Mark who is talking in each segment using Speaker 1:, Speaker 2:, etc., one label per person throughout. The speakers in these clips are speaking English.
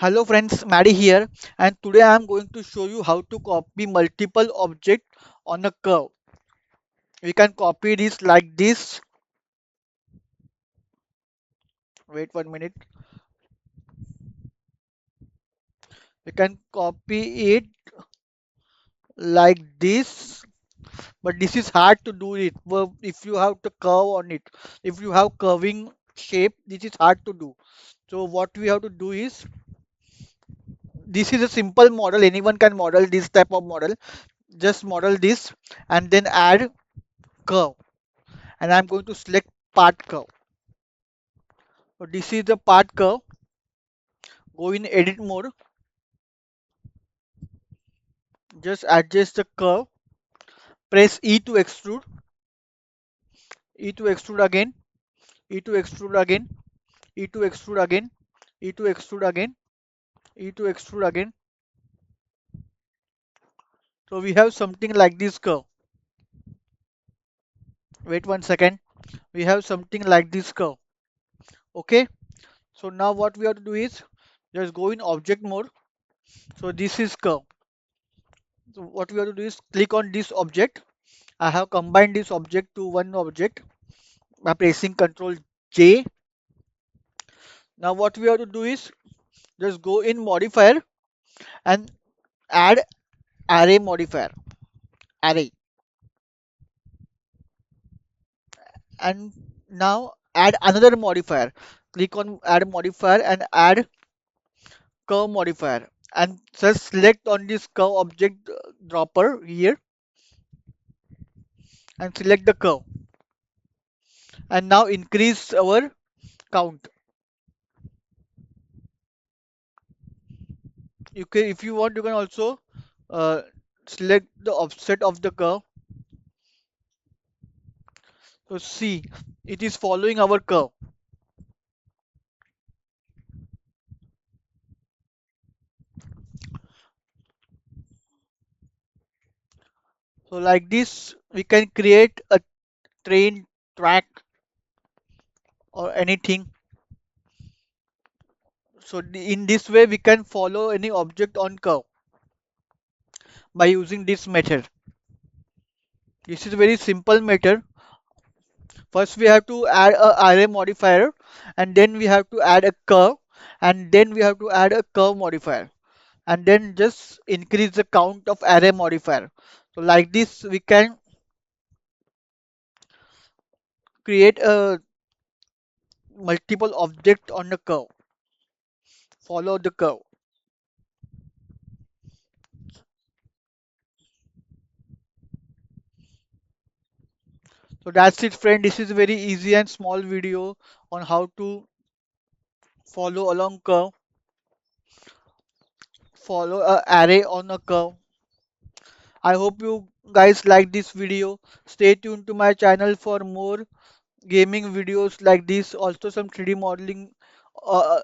Speaker 1: Hello friends, Maddie here, and today I am going to show you how to copy multiple objects on a curve. We can copy this like this. Wait 1 minute. We can copy it like this, but this is hard to do it. Well, if you have to curve on it, if you have curving shape, this is hard to do. So what we have to do is, this is a simple model. Anyone can model this type of model. Just model this and then add curve. And I'm going to select part curve. So this is the part curve. Go in edit mode, just adjust the curve, press E to extrude, E to extrude again, E to extrude again, E to extrude again, E to extrude again, E to extrude again. So we have something like this curve. Wait 1 second. We have something like this curve. Okay. So now what we have to do is just go in object mode. So this is curve. So what we have to do is click on this object. I have combined this object to one object by pressing Ctrl J. Now what we have to do is just go in modifier and add array modifier, array, and now add another modifier. Click on add modifier and add curve modifier, and just select on this curve object dropper here and select the curve, and now increase our count. You can, if you want, you can also uh, select the offset of the curve. So see, it is following our curve. So like this we can create a train track or anything. So in this way we can follow any object on curve by using this method. This is a very simple method. First we have to add a array modifier, and then we have to add a curve, and then we have to add a curve modifier, and then just increase the count of array modifier. So like this we can create a multiple object on the curve. Follow the curve. So that's it friend. This is a very easy and small video on how to follow along curve, follow a array on a curve. I hope you guys like this video. Stay tuned to my channel for more gaming videos like this. Also some 3D modeling. Uh,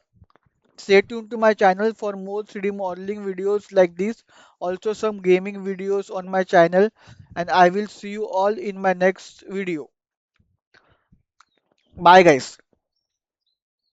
Speaker 1: Stay tuned to my channel for more 3D modeling videos like this. Also some gaming videos on my channel. And I will see you all in my next video. Bye guys.